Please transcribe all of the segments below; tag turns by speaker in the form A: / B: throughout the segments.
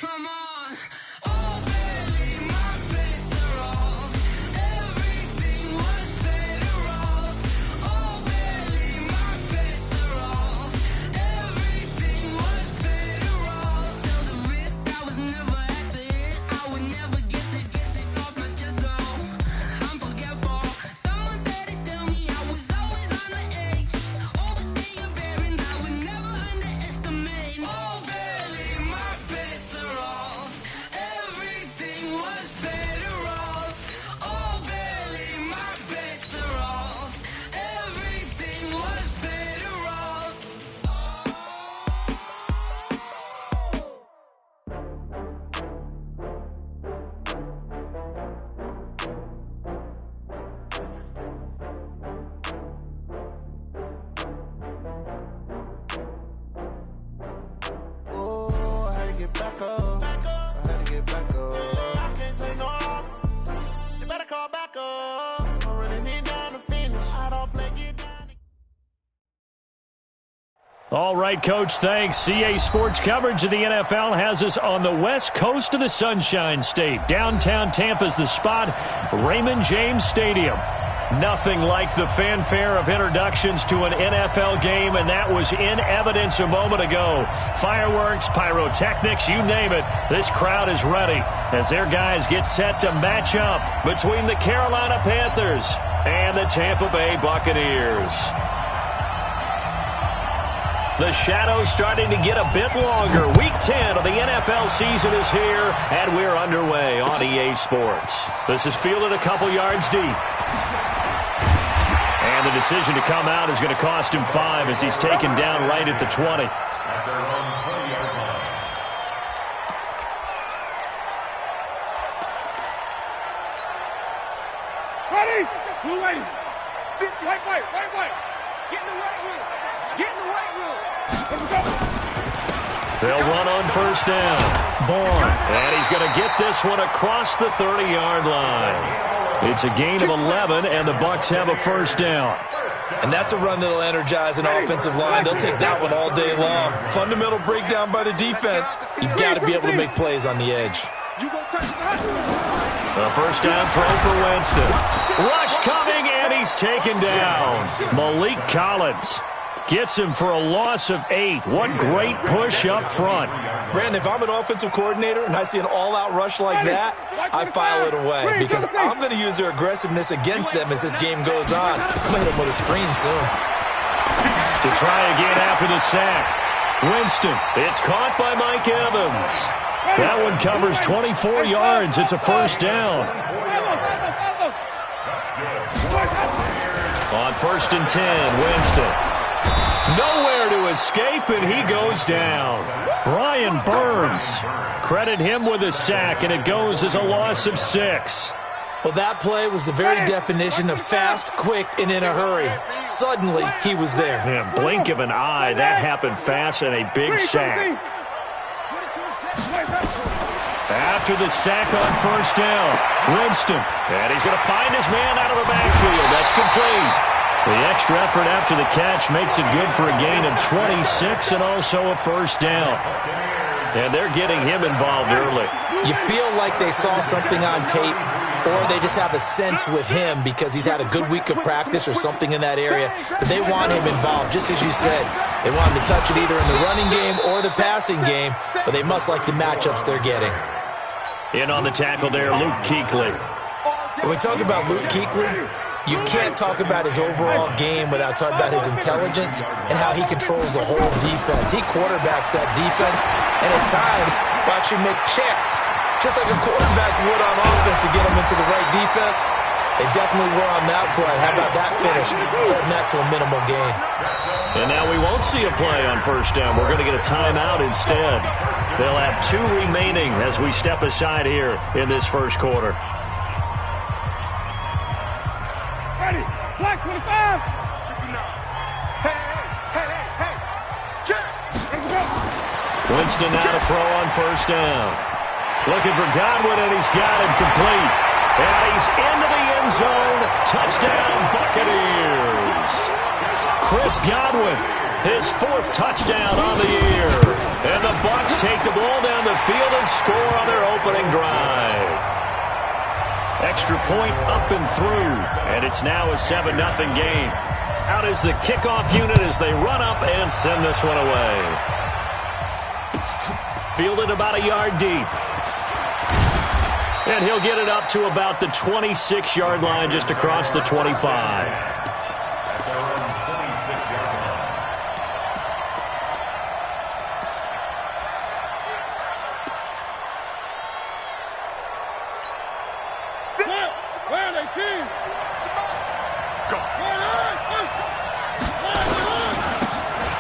A: Come on. Oh, barely, my bets are off. Everything was better off. Oh, barely, my bets are off. Everything was better off. Felt the risk, I was never at the hit. I would never get this off my chest, though. I'm forgetful. Someone better tell me I was always on the edge. Overstay your bearings, I would never underestimate. Oh, barely, my bets are off. Everything was better off. Oh, barely, my bets are off. Everything was better off.
B: Oh, I had to get back up. I had to get back up. I can't take no loss. You better call back up. I really need down to finish. I don't play get down.
C: All right, Coach, thanks. CA Sports coverage of the NFL has us on the west coast of the Sunshine State. Downtown Tampa's the spot, Raymond James Stadium. Nothing like the fanfare of introductions to an NFL game, and that was in evidence a moment ago. Fireworks, pyrotechnics, you name it. This crowd is ready as their guys get set to match up between the Carolina Panthers and the Tampa Bay Buccaneers. The shadow's starting to get a bit longer. Week 10 of the NFL season is here, and we're underway on EA Sports. This is fielded a couple yards deep. And the decision to come out is going to cost him 5 as he's taken down right at the 20.
D: Ready? Blue lady. White. Get in the white room. Get in the white room. Let's go.
C: They'll run on first down. Vaughn. And he's going to get this one across the 30-yard line. It's a gain of 11, and the Bucs have a first down.
E: And that's a run that'll energize an offensive line. They'll take that one all day long. Fundamental breakdown by the defense. You've got to be able to make plays on the edge.
C: A first down throw for Winston. Rush coming, and he's taken down. Malik Collins gets him for a loss of 8. What great push up front.
E: Brandon, if I'm an offensive coordinator and I see an all-out rush like that, I file it away because I'm going to use their aggressiveness against them as this game goes on. I'm going to hit them with a screen soon.
C: To try again after the sack. Winston, it's caught by Mike Evans. That one covers 24 yards. It's a first down. On first and 10, Winston. Nowhere to escape, and he goes down. Brian Burns. Credit him with a sack, and it goes as a loss of 6.
E: Well, that play was the very definition of fast, quick, and in a hurry. Suddenly, he was there.
C: Yeah, blink of an eye, that happened fast, and a big sack. After the sack on first down, Winston. And he's going to find his man out of the backfield. That's complete. The extra effort after the catch makes it good for a gain of 26 and also a first down. And they're getting him involved early.
E: You feel like they saw something on tape, or they just have a sense with him because he's had a good week of practice or something in that area. But they want him involved, just as you said. They want him to touch it either in the running game or the passing game, but they must like the matchups they're getting.
C: In on the tackle there, Luke Kuechly.
E: When we talk about Luke Kuechly, you can't talk about his overall game without talking about his intelligence and how he controls the whole defense. He quarterbacks that defense, and at times will actually make checks, just like a quarterback would on offense to get him into the right defense. They definitely were on that play. How about that finish? Holding that to a minimal gain.
C: And now we won't see a play on first down. We're going to get a timeout instead. They'll have 2 remaining as we step aside here in this first quarter.
D: Ready? Black 25.
C: Winston now to throw on first down. Looking for Godwin, and he's got him complete. And he's into the end zone. Touchdown, Buccaneers. Chris Godwin, his 4th touchdown on the year. And the Bucs take the ball down the field and score on their opening drive. Extra point up and through, and it's now a 7-0 game. Out is the kickoff unit as they run up and send this one away. Fielded about a yard deep. And he'll get it up to about the 26-yard line, just across the 25.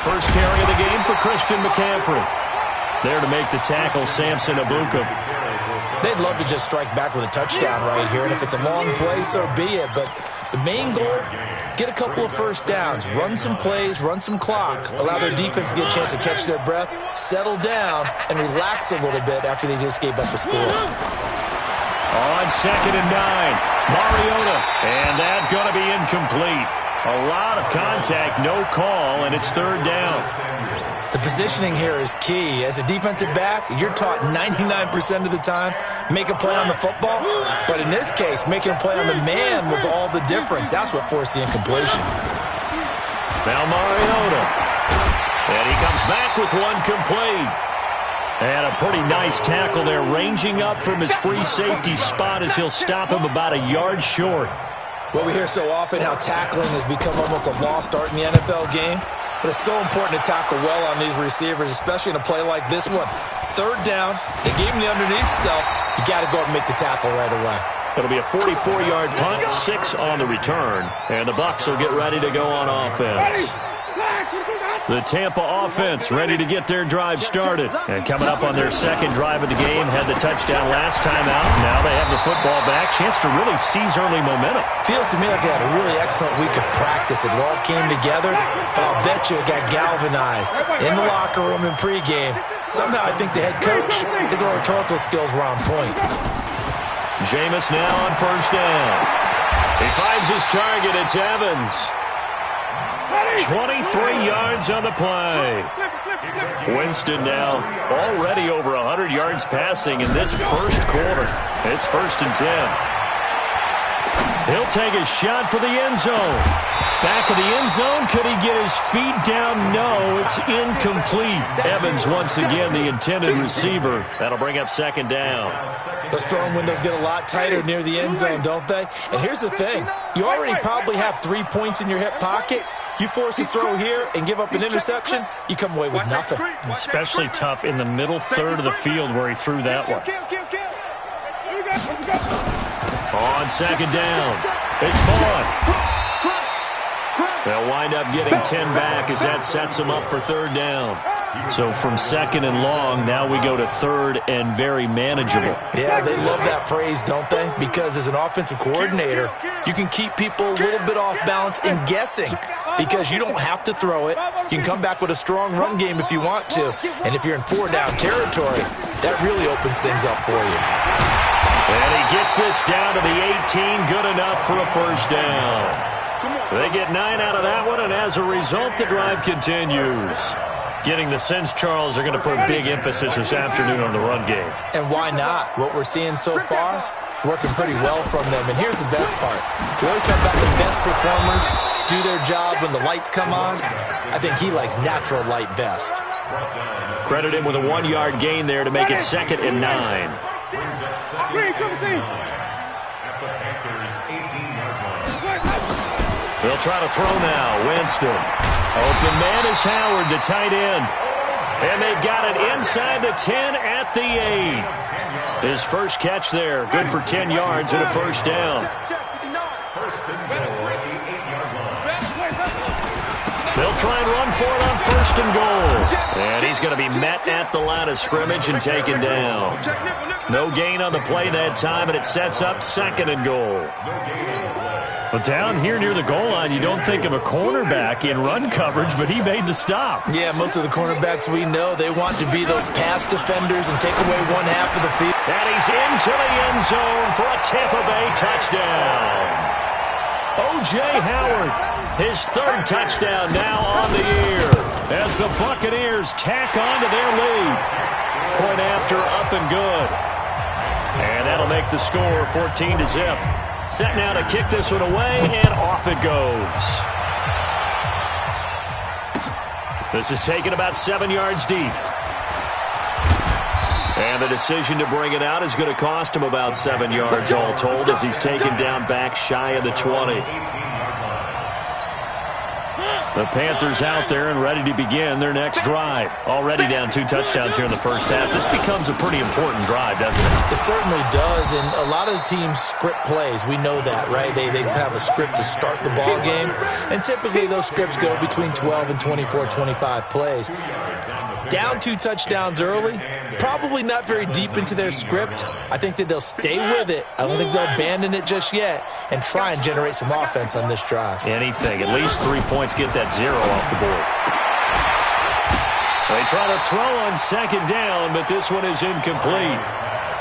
C: First carry of the game for Christian McCaffrey. There to make the tackle, Samson Abuka.
E: They'd love to just strike back with a touchdown right here, and if it's a long play, so be it. But the main goal, get a couple of first downs, run some plays, run some clock, allow their defense to get a chance to catch their breath, settle down, and relax a little bit after they just gave up a score.
C: On 2nd and 9, Mariota, and that's going to be incomplete. A lot of contact, no call, and it's 3rd down.
E: The positioning here is key. As a defensive back, you're taught 99% of the time, make a play on the football. But in this case, making a play on the man was all the difference. That's what forced the incompletion.
C: Now Mariota. And he comes back with one complete. And a pretty nice tackle there, ranging up from his free safety spot as he'll stop him about a yard short.
E: Well, we hear so often how tackling has become almost a lost art in the NFL game. But it's so important to tackle well on these receivers, especially in a play like this one. 3rd down, they gave him the underneath stuff. You got to go and make the tackle right away.
C: It'll be a 44-yard punt, 6 on the return. And the Bucs will get ready to go on offense. The Tampa offense ready to get their drive started. And coming up on their 2nd drive of the game, had the touchdown last time out. Now they have the football back. Chance to really seize early momentum.
E: Feels to me like they had a really excellent week of practice. It all came together, but I'll bet you it got galvanized in the locker room in pregame. Somehow I think the head coach, his oratorical skills were on point.
C: Jameis now on 1st down. He finds his target. It's Evans. 23 yards on the play. Winston now already over 100 yards passing in this first quarter. It's 1st and 10. He'll take a shot for the end zone. Back of the end zone. Could he get his feet down? No, it's incomplete. Evans once again the intended receiver. That'll bring up 2nd down.
E: Those throwing windows get a lot tighter near the end zone, don't they? And here's the thing. You already probably have 3 points in your hip pocket. You force a throw here and give up an interception, you come away with nothing.
C: Especially tough in the middle 3rd of the field where he threw that one. On 2nd down, it's Vaughn. They'll wind up getting 10 back as that sets them up for 3rd down. So from 2nd and long, now we go to 3rd and very manageable.
E: Yeah, they love that phrase, don't they? Because as an offensive coordinator, you can keep people a little bit off balance and guessing because you don't have to throw it. You can come back with a strong run game if you want to. And if you're in 4-down territory, that really opens things up for you.
C: And he gets this down to the 18, good enough for a 1st down. They get 9 out of that one, and as a result, the drive continues. Getting the sense, Charles, are going to put a big emphasis this afternoon on the run game.
E: And why not? What we're seeing so far is working pretty well from them. And here's the best part. We always talk about the best performers do their job when the lights come on. I think he likes natural light best.
C: Credit him with a 1-yard gain there to make it 2nd and 9. They'll try to throw now. Winston. Open man is Howard, the tight end. And they've got it inside the 10 at the 8. His first catch there. Good for 10 yards and a 1st down. They'll try and run for it on 1st and goal. And he's going to be met at the line of scrimmage and taken down. No gain on the play that time, and it sets up 2nd and goal. But down here near the goal line, you don't think of a cornerback in run coverage, but he made the stop.
E: Yeah, most of the cornerbacks we know, they want to be those pass defenders and take away 1/2 of the field.
C: And he's into the end zone for a Tampa Bay touchdown. O.J. Howard, his 3rd touchdown now on the year as the Buccaneers tack on to their lead. Point after, up and good. And that'll make the score 14-0. Set now to kick this one away, and off it goes. This is taken about 7 yards deep. And the decision to bring it out is going to cost him about 7 yards all told as he's taken down back shy of the 20. The Panthers out there and ready to begin their next drive. Already down 2 touchdowns here in the first half. This becomes a pretty important drive, doesn't it?
E: It certainly does, and a lot of the teams script plays. We know that, right? They have a script to start the ball game, and typically those scripts go between 12 and 24, 25 plays. Down 2 touchdowns early, probably not very deep into their script. I think that they'll stay with it. I don't think they'll abandon it just yet and try and generate some offense on this drive.
C: Anything. At least 3 points, get that 0 off the board. They try to throw on second down, but this one is incomplete.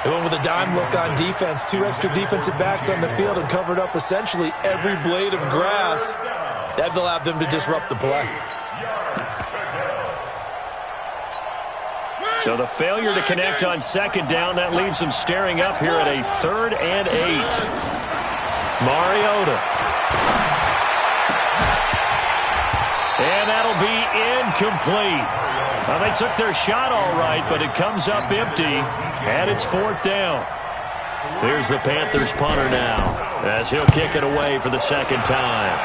E: They went with a dime look on defense. 2 extra defensive backs on the field and covered up essentially every blade of grass. That allowed them to disrupt the play.
C: So the failure to connect on second down, that leaves them staring up here at a 3rd and 8. Mariota. And that'll be incomplete. Well, they took their shot all right, but it comes up empty, and it's 4th down. Here's the Panthers punter now, as he'll kick it away for the second time.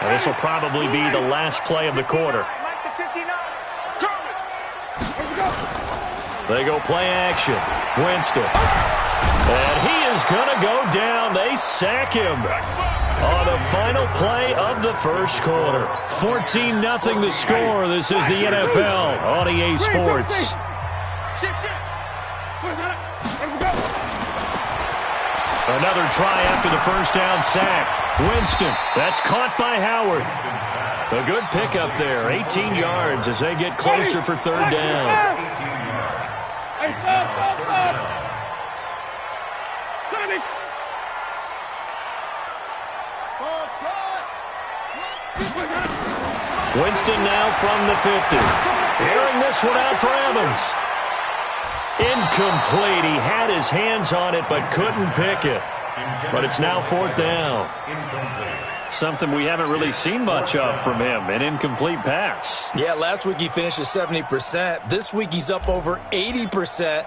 C: This will probably be the last play of the quarter. They go play action. Winston. And he is going to go down. They sack him on the final play of the first quarter. 14-0 the score. This is the NFL on EA Sports. Another try after the first down sack. Winston, that's caught by Howard. A good pickup there, 18 yards as they get closer for 3rd down. Winston now from the 50. Airing this one out for Evans. Incomplete. He had his hands on it but couldn't pick it. But it's now 4th down. Something we haven't really seen much of from him, an incomplete pass.
E: Yeah, last week he finished at 70%. This week he's up over 80%.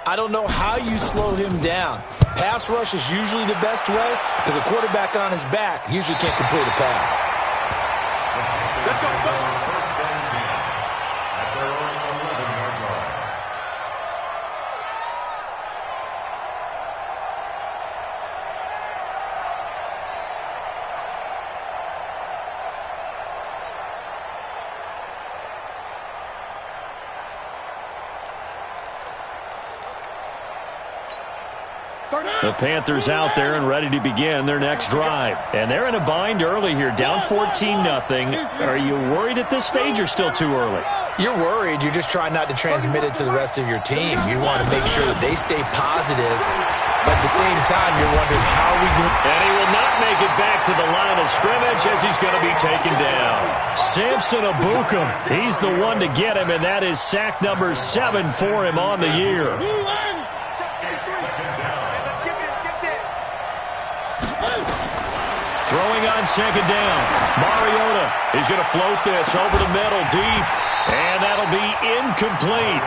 E: I don't know how you slow him down. Pass rush is usually the best way because a quarterback on his back usually can't complete a pass.
D: Let's go.
C: The Panthers out there and ready to begin their next drive. And they're in a bind early here, down 14-0. Are you worried at this stage or still too early?
E: You're worried. You're just trying not to transmit it to the rest of your team. You want to make sure that they stay positive. But at the same time, you're wondering how we can...
C: And he will not make it back to the line of scrimmage as he's going to be taken down. Samson Abukum, he's the one to get him, and that is sack number 7 for him on the year. Throwing on second down. Mariota is going to float this over the middle deep. And that'll be incomplete.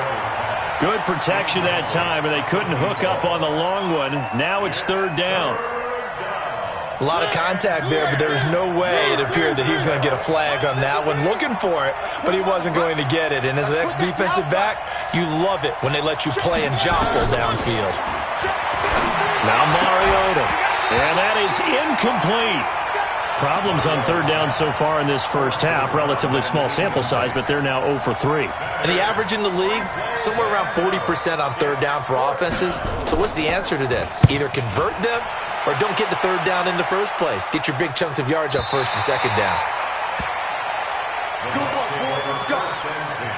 C: Good protection that time, and they couldn't hook up on the long one. Now it's 3rd down.
E: A lot of contact there, but there was no way it appeared that he was going to get a flag on that one. Looking for it, but he wasn't going to get it. And as an ex-defensive back, you love it when they let you play and jostle downfield.
C: Now Mariota. And that is incomplete. Problems on 3rd down so far in this first half. Relatively small sample size, but they're now 0 for 3.
E: And the average in the league, somewhere around 40% on 3rd down for offenses. So what's the answer to this? Either convert them or don't get the 3rd down in the first place. Get your big chunks of yards on 1st and 2nd down.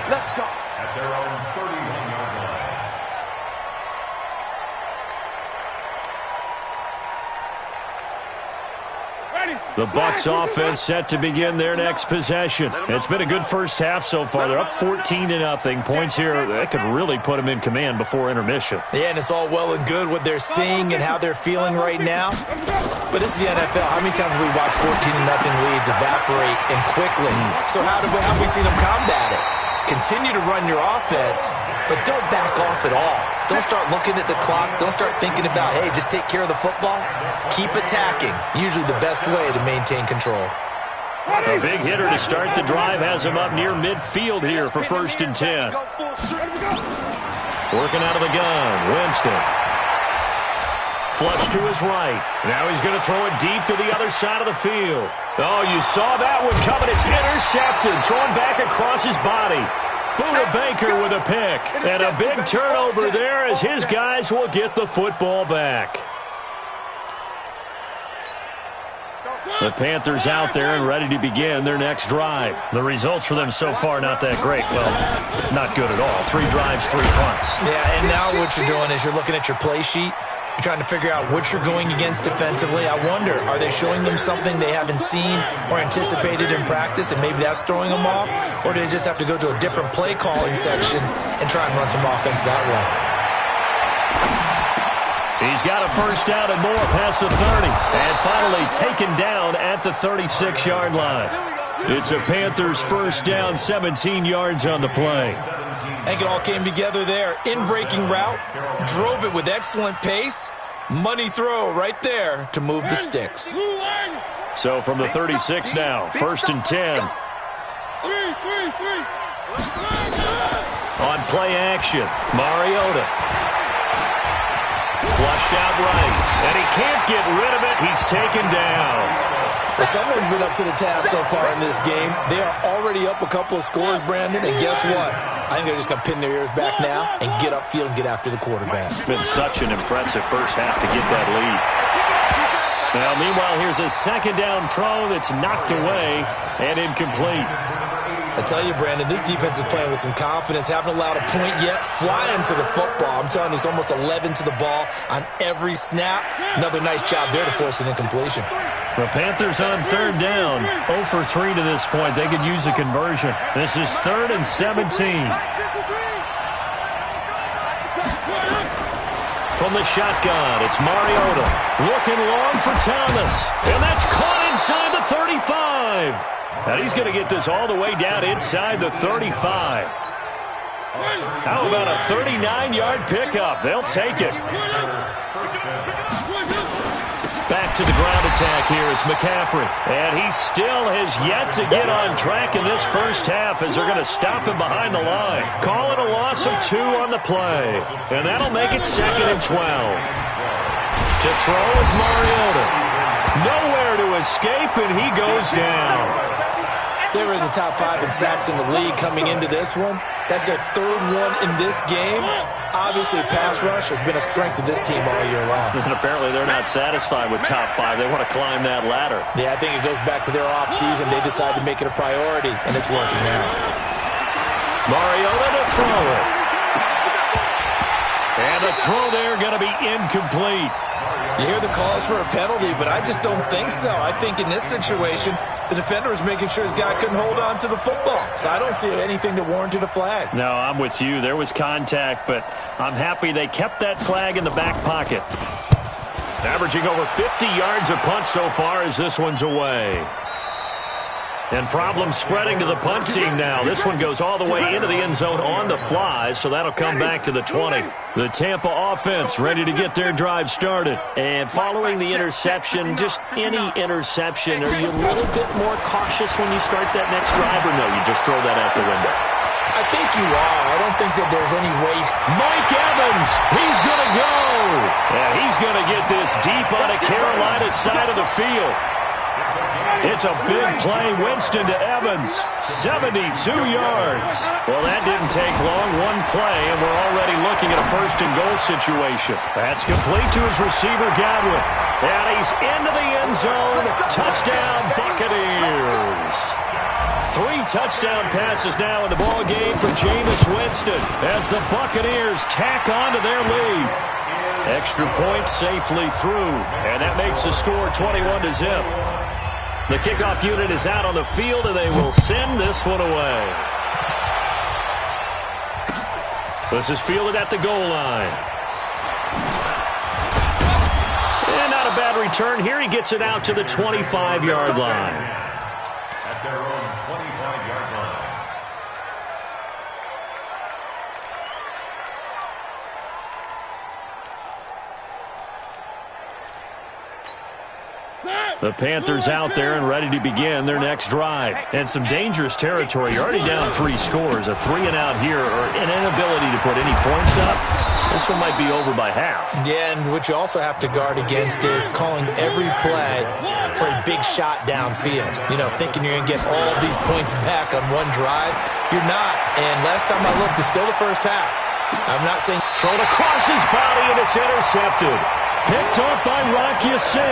D: Let's go.
F: At their own 31-yard line.
C: The Bucs offense set to begin their next possession. It's been a good first half so far. They're up 14-0. Points here, that could really put them in command before intermission.
E: Yeah, and it's all well and good what they're seeing and how they're feeling right now. But this is the NFL. How many times have we watched 14-0 leads evaporate and quickly? So how have we seen them combat it? Continue to run your offense, but don't back off at all. Don't start looking at the clock. Don't start thinking about, hey, just take care of the football. Keep attacking. Usually the best way to maintain control.
C: A big hitter to start the drive has him up near midfield here for 1st and 10. Working out of the gun, Winston. Flush to his right. Now he's going to throw it deep to the other side of the field. Oh, you saw that one coming. It's intercepted. Thrown back across his body. Buda Baker with a pick. And a big turnover there as his guys will get the football back. The Panthers out there and ready to begin their next drive. The results for them so far not that great. Well, not good at all. 3 drives, 3 punts.
E: Yeah, and now what you're doing is you're looking at your play sheet. You're trying to figure out what you're going against defensively. I wonder, are they showing them something they haven't seen or anticipated in practice, and maybe that's throwing them off? Or do they just have to go to a different play calling section and try and run some offense that way?
C: He's got a first down and more past the 30. And finally taken down at the 36-yard line. It's a Panthers first down, 17 yards on the play.
E: I think it all came together there. In-breaking route, drove it with excellent pace. Money throw right there to move the sticks.
C: So from the 36 now, 1st and 10. On play action, Mariota. Flushed out right, and he can't get rid of it. He's taken down.
E: Well, someone's been up to the task so far in this game. They are already up a couple of scores, Brandon, and guess what? I think they're just going to pin their ears back now and get upfield and get after the quarterback.
C: It's been such an impressive first half to get that lead. Now, meanwhile, here's a 2nd down throw that's knocked away and incomplete.
E: I tell you, Brandon, this defense is playing with some confidence. Haven't allowed a point yet. Flying to the football. I'm telling you, it's almost 11 to the ball on every snap. Another nice job there to force an incompletion.
C: The Panthers on 3rd down. 0 for 3 to this point. They could use a conversion. This is 3rd and 17. From the shotgun, it's Mariota. Looking long for Thomas. And that's caught inside the 35. And he's going to get this all the way down inside the 35. How about a 39-yard pickup? They'll take it. Back to the ground attack here. It's McCaffrey. And he still has yet to get on track in this first half as they're going to stop him behind the line. Call it a loss of 2 on the play. And that'll make it 2nd and 12. To throw is Mariota. Nowhere to escape, and he goes down.
E: They were in the top 5 in sacks in the league coming into this one. That's their 3rd one in this game. Obviously, pass rush has been a strength of this team all year long.
C: And apparently they're not satisfied with top 5. They want to climb that ladder.
E: Yeah, I think it goes back to their offseason. They decided to make it a priority, and it's working now.
C: Mariota to throw it. And the throw there going to be incomplete.
E: You hear the calls for a penalty, but I just don't think so. I think in this situation, the defender was making sure his guy couldn't hold on to the football. So I don't see anything that warranted a flag.
C: No, I'm with you. There was contact, but I'm happy they kept that flag in the back pocket. Averaging over 50 yards a punt so far as this one's away. And problems spreading to the punt team now. This one goes all the way into the end zone on the fly, so that'll come back to the 20. The Tampa offense ready to get their drive started. And following the interception, just any interception, are you a little bit more cautious when you start that next drive, or no, you just throw that out the window?
E: I think you are. I don't think that there's any way.
C: Mike Evans, he's going to go. And he's going to get this deep on the Carolina side of the field. It's a big play. Winston to Evans. 72 yards. Well, that didn't take long. One play, and we're already looking at a 1st and goal situation. That's complete to his receiver, Godwin. And he's into the end zone. Touchdown, Buccaneers. 3 touchdown passes now in the ball game for Jameis Winston as the Buccaneers tack on to their lead. Extra point safely through, and that makes the score 21-0. The kickoff unit is out on the field, and they will send this one away. This is fielded at the goal line. And not a bad return here. He gets it out to the 25-yard line.
F: At their own 25-yard line.
C: The Panthers out there and ready to begin their next drive. And some dangerous territory. You're already down 3 scores. A 3-and-out here or an inability to put any points up. This one might be over by half.
E: Yeah, and what you also have to guard against is calling every play for a big shot downfield. You know, thinking you're going to get all these points back on one drive. You're not. And last time I looked, it's still the first half. I'm not saying...
C: Thrown across his body, and it's intercepted. Picked off by Rock Ya-Sin.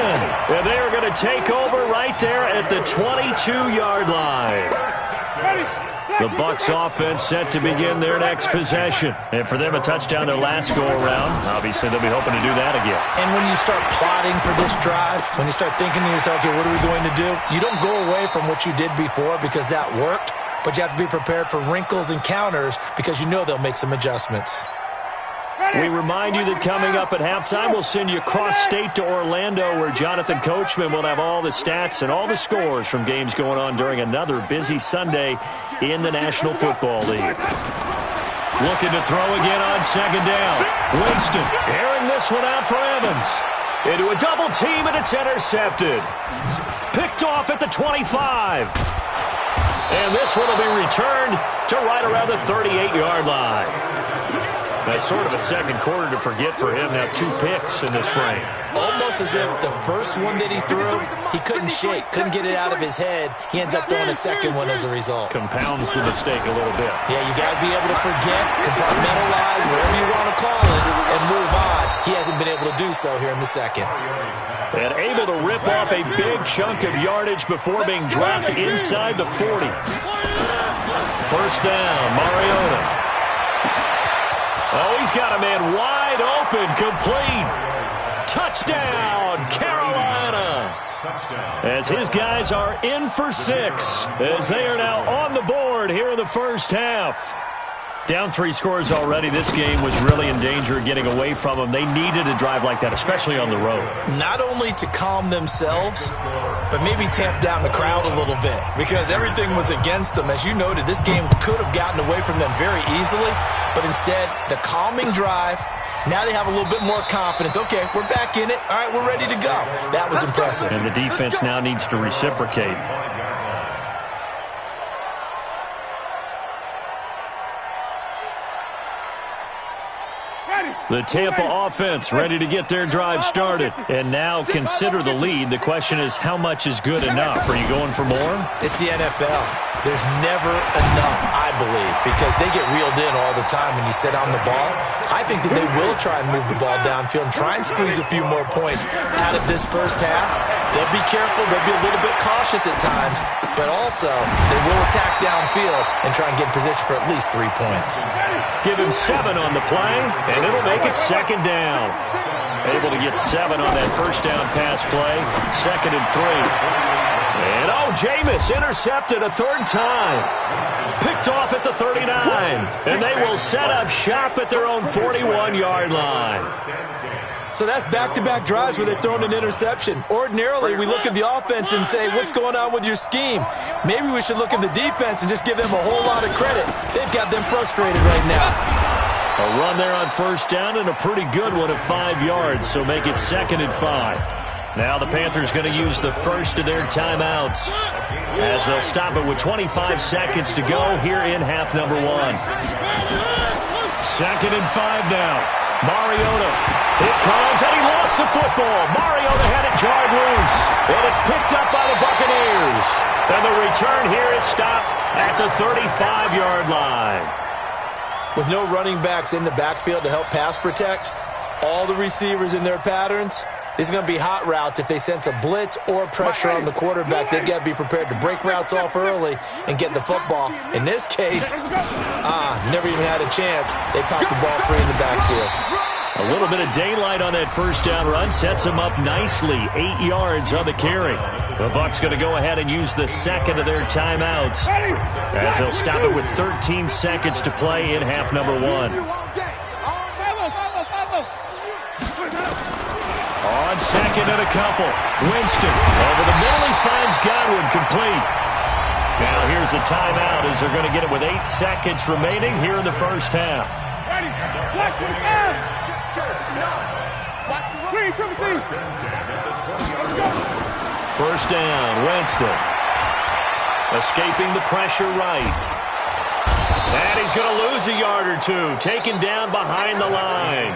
C: And they are going to take over right there at the 22-yard line. The Bucs offense set to begin their next possession. And for them, a touchdown their last go-around. Obviously, they'll be hoping to do that again.
E: And when you start plotting for this drive, when you start thinking to yourself, okay, what are we going to do? You don't go away from what you did before because that worked, but you have to be prepared for wrinkles and counters because you know they'll make some adjustments.
C: We remind you that coming up at halftime, we'll send you cross-state to Orlando, where Jonathan Coachman will have all the stats and all the scores from games going on during another busy Sunday in the National Football League. Looking to throw again on second down. Winston airing this one out for Evans. Into a double team, and it's intercepted. Picked off at the 25. And this one will be returned to right around the 38-yard line. That's sort of a second quarter to forget for him. Now 2 picks in this frame.
E: Almost as if the first one that he threw, he couldn't shake, couldn't get it out of his head. He ends up throwing a second one as a result.
C: Compounds the mistake a little bit.
E: Yeah, you got to be able to forget, compartmentalize, whatever you want to call it, and move on. He hasn't been able to do so here in the second.
C: And able to rip off a big chunk of yardage before being dropped inside the 40. First down, Mariota. Oh, he's got a man wide open, complete. Touchdown, Carolina. As his guys are in for 6, as they are now on the board here in the first half. Down 3 scores already. This game was really in danger of getting away from them. They needed a drive like that, especially on the road.
E: Not only to calm themselves, but maybe tamp down the crowd a little bit because everything was against them. As you noted, this game could have gotten away from them very easily, but instead, the calming drive, now they have a little bit more confidence. Okay, we're back in it. All right, we're ready to go. That was impressive.
C: And the defense now needs to reciprocate. The Tampa offense ready to get their drive started. And now consider the lead. The question is, how much is good enough? Are you going for more?
E: It's the NFL. There's never enough, I believe, because they get reeled in all the time when you sit on the ball. I think that they will try and move the ball downfield and try and squeeze a few more points out of this first half. They'll be careful. They'll be a little bit cautious at times, but also they will attack downfield and try and get in position for at least 3 points.
C: Give him 7 on the play, and it'll make it second down. Able to get 7 on that first down pass play. 2nd and 3. And, Jameis intercepted a 3rd time. Picked off at the 39. And they will set up shop at their own 41-yard line.
E: So that's back-to-back drives where they've thrown an interception. Ordinarily, we look at the offense and say, what's going on with your scheme? Maybe we should look at the defense and just give them a whole lot of credit. They've got them frustrated right now.
C: A run there on first down and a pretty good one at 5 yards, so make it 2nd and 5. Now the Panthers going to use the first of their timeouts as they'll stop it with 25 seconds to go here in half number 1. 2nd and 5 now. Mariota. It comes, and he lost the football. Mariota had it jarred loose, and it's picked up by the Buccaneers. And the return here is stopped at the 35-yard line.
E: With no running backs in the backfield to help pass protect, all the receivers in their patterns, these are going to be hot routes. If they sense a blitz or pressure on the quarterback, they've got to be prepared to break routes off early and get the football. In this case, never even had a chance. They popped the ball free in the backfield.
C: A little bit of daylight on that first down run sets him up nicely. 8 yards on the carry. The Bucs going to go ahead and use the second of their timeouts as they'll stop it with 13 seconds to play in half number 1. On second and a couple. Winston over the middle. He finds Godwin complete. Now here's a timeout as they're going to get it with 8 seconds remaining here in the first half. First down, Winston. Escaping the pressure right. And he's going to lose a yard or two, taken down behind the line.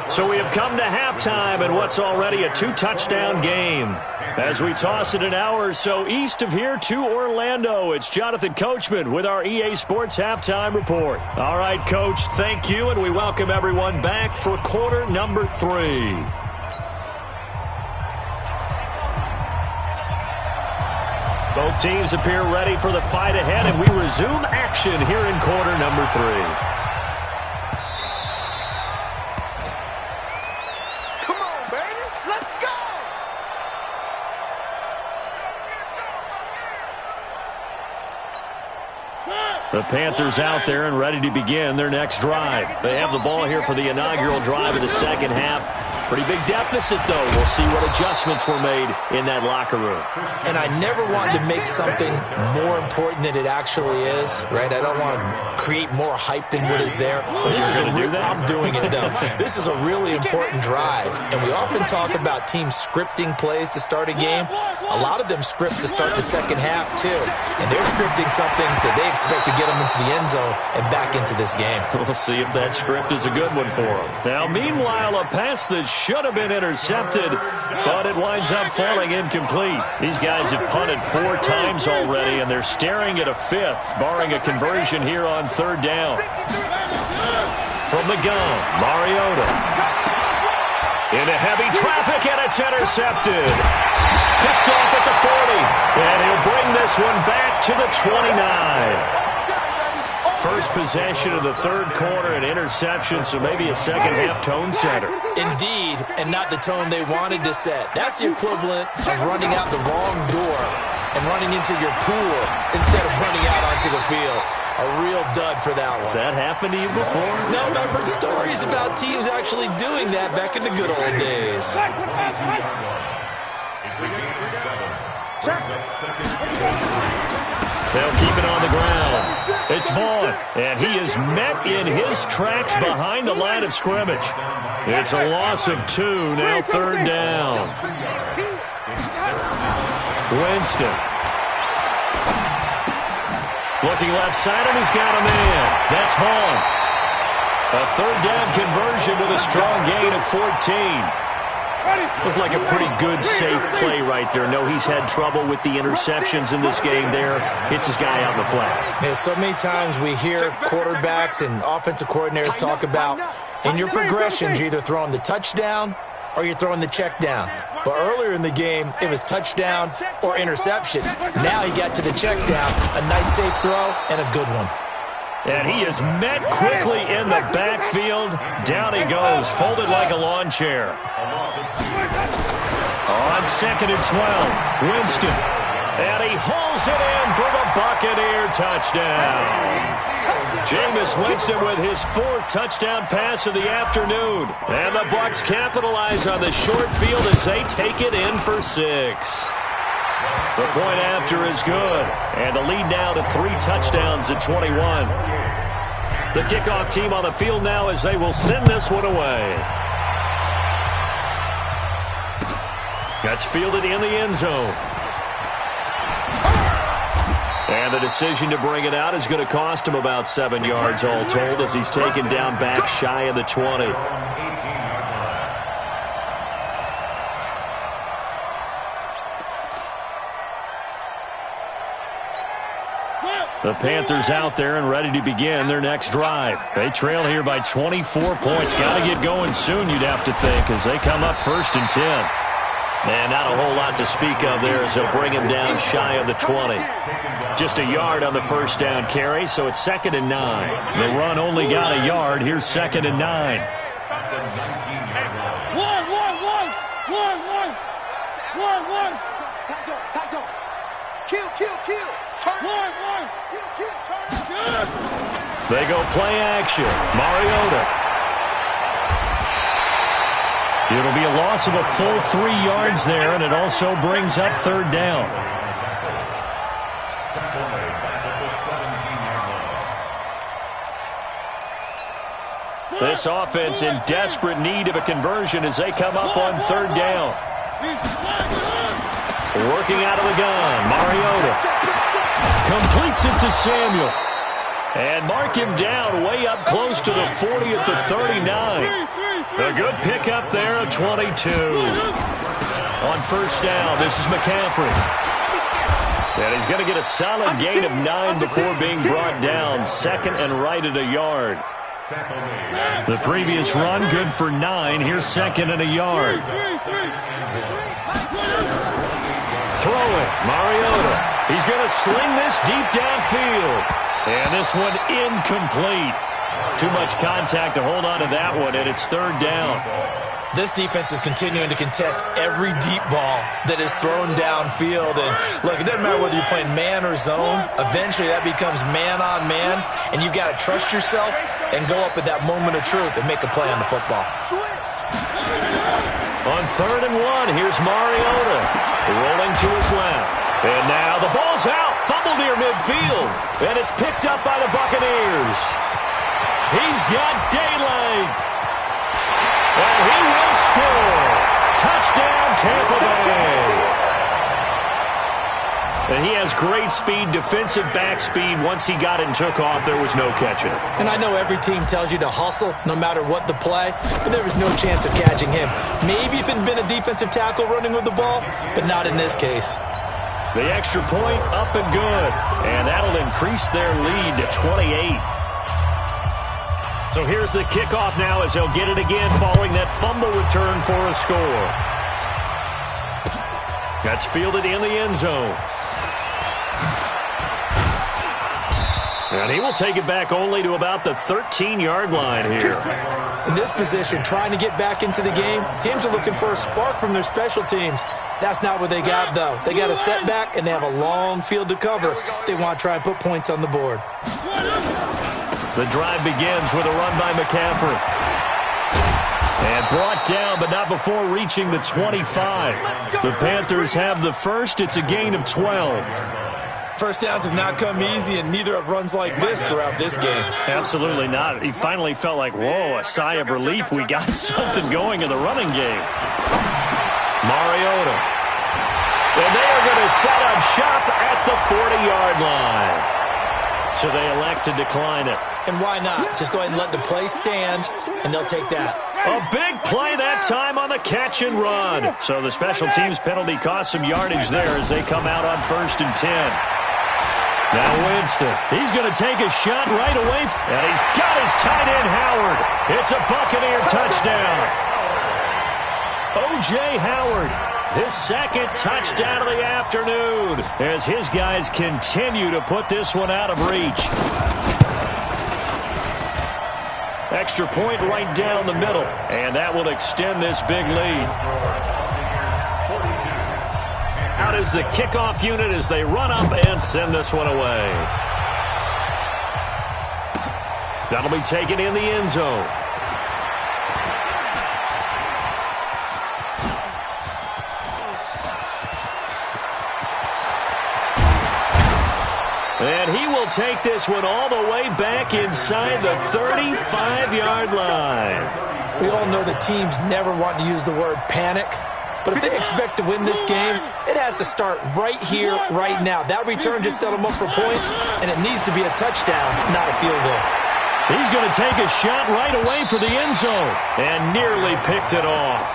C: So we have come to halftime in what's already a 2-touchdown game. As we toss it an hour or so east of here to Orlando, it's Jonathan Coachman with our EA Sports Halftime Report. All right, Coach, thank you, and we welcome everyone back for quarter number 3. Both teams appear ready for the fight ahead, and we resume action here in quarter number 3.
D: Come on, baby. Let's go.
C: The Panthers out there and ready to begin their next drive. They have the ball here for the inaugural drive of the second half. Pretty big deficit, though. We'll see what adjustments were made in that locker room.
E: And I never wanted to make something more important than it actually is, right? I don't want to create more hype than what is there. But this is I'm doing it, though. This is a really important drive. And we often talk about teams scripting plays to start a game. A lot of them script to start the second half, too. And they're scripting something that they expect to get them into the end zone and back into this game.
C: We'll see if that script is a good one for them. Now, meanwhile, a pass that should have been intercepted, but it winds up falling incomplete. These guys have punted 4 times already, and they're staring at a 5th, barring a conversion here on 3rd down. From the gun, Mariota. Into heavy traffic, and it's intercepted. Picked off at the 40, and he'll bring this one back to the 29. First possession of the 3rd quarter, an interception, so maybe a second-half tone setter.
E: Indeed, and not the tone they wanted to set. That's the equivalent of running out the wrong door and running into your pool instead of running out onto the field. A real dud for that one.
C: Has that happened to you before?
E: No, but I've heard stories about teams actually doing that back in the good old days.
C: They'll keep it on the ground. It's Vaughn, and he is met in his tracks behind the line of scrimmage. It's a loss of 2, now 3rd down. Winston. Looking left side, and he's got a man. That's Vaughn. A 3rd down conversion with a strong gain of 14. Looked like a pretty good, safe play right there. No, he's had trouble with the interceptions in this game there. Hits his guy out in the flat.
E: Yeah, so many times we hear quarterbacks and offensive coordinators talk about in your progressions, you're either throwing the touchdown or you're throwing the check down. But earlier in the game, it was touchdown or interception. Now he got to the check down. A nice, safe throw and a good one.
C: And he is met quickly in the backfield. Down he goes, folded like a lawn chair. On 2nd and 12, Winston. And he hauls it in for the Buccaneer touchdown. Jameis Winston with his 4th touchdown pass of the afternoon. And the Bucs capitalize on the short field as they take it in for 6. The point after is good, and the lead now to 3 touchdowns at 21. The kickoff team on the field now as they will send this one away. That's fielded in the end zone. And the decision to bring it out is going to cost him about 7 yards all told as he's taken down back shy of the 20. The Panthers out there and ready to begin their next drive. They trail here by 24 points. Got to get going soon, you'd have to think, as they come up 1st and 10. And not a whole lot to speak of there as they'll bring him down shy of the 20. Just a yard on the first down carry, so it's 2nd and 9. The run only got a yard. Here's 2nd and 9.
F: at the 19-yard line.
D: One. Tight dog. Kill. Turn. Kill. Turn up.
C: They go play action. Mariota. It'll be a loss of a full 3 yards there, and it also brings up third down.
F: Tackle made back at the 17-yard line.
C: This offense in desperate need of a conversion as they come up on third down. Working out of the gun, Mariota completes it to Samuel. And mark him down way up close to the 40 at the 39. A good pickup there at 22. On first down, this is McCaffrey. And he's going to get a solid gain of 9 before being brought down. Second and right at a yard. The previous run, good for 9. Here's second and a yard. Throwing, Mariota. He's going to sling this deep downfield. And this one incomplete. Too much contact to hold on to that one, and it's third down.
E: This defense is continuing to contest every deep ball that is thrown downfield. And look, it doesn't matter whether you're playing man or zone. Eventually that becomes man on man, and you got to trust yourself and go up at that moment of truth and make a play on the football.
C: On third and 1, here's Mariota rolling to his left. And now the ball's out. Fumble near midfield. And it's picked up by the Buccaneers. He's got daylight. And he will score. Touchdown, Tampa Bay. And he has great speed, defensive back speed. Once he got it and took off, there was no catching it.
E: And I know every team tells you to hustle no matter what the play, but there was no chance of catching him. Maybe if it had been a defensive tackle running with the ball, but not in this case.
C: The extra point up and good. And that'll increase their lead to 28. So here's the kickoff now as they'll get it again following that fumble return for a score. That's fielded in the end zone. And he will take it back only to about the 13-yard line here.
E: In this position, trying to get back into the game, teams are looking for a spark from their special teams. That's not what they got, though. They got a setback, and they have a long field to cover if they want to try and put points on the board.
C: The drive begins with a run by McCaffrey. And brought down, but not before reaching the 25. The Panthers have the first. It's a gain of 12.
E: First downs have not come easy, and neither have runs like this throughout this game.
C: Absolutely not. He finally felt like, whoa, a sigh of relief. We got something going in the running game. Mariota. And they are going to set up shop at the 40-yard line. So they elect to decline it.
E: And why not? Just go ahead and let the play stand, and they'll take that.
C: A big play that time on the catch and run. So the special teams penalty cost some yardage there as they come out on 1st and 10. Now Winston, he's going to take a shot right away. And he's got his tight end, Howard. It's a Buccaneer touchdown. O.J. Howard, his second touchdown of the afternoon as his guys continue to put this one out of reach. Extra point right down the middle, and that will extend this big lead. Out is the kickoff unit as they run up and send this one away. That'll be taken in the end zone. And he will take this one all the way back inside the 35-yard line.
E: We all know that teams never want to use the word panic, but if they expect to win this game, it has to start right here, right now. That return just set them up for points, and it needs to be a touchdown, not a field goal.
C: He's going to take a shot right away for the end zone and nearly picked it off.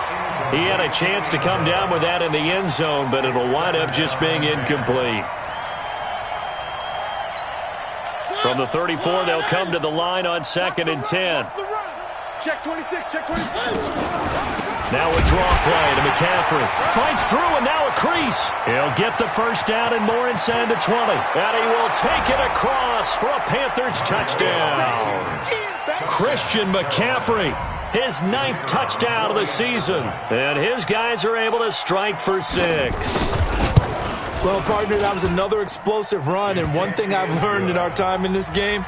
C: He had a chance to come down with that in the end zone, but it'll wind up just being incomplete. From the 34, they'll come to the line on 2nd and 10.
D: Check 26, check 26.
C: Now a draw play to McCaffrey. Fights through and now a crease. He'll get the first down and more inside the 20. And he will take it across for a Panthers touchdown. Christian McCaffrey. his 9th touchdown of the season. And his guys are able to strike for 6.
E: Well, partner, that was another explosive run, and one thing I've learned in our time in this game,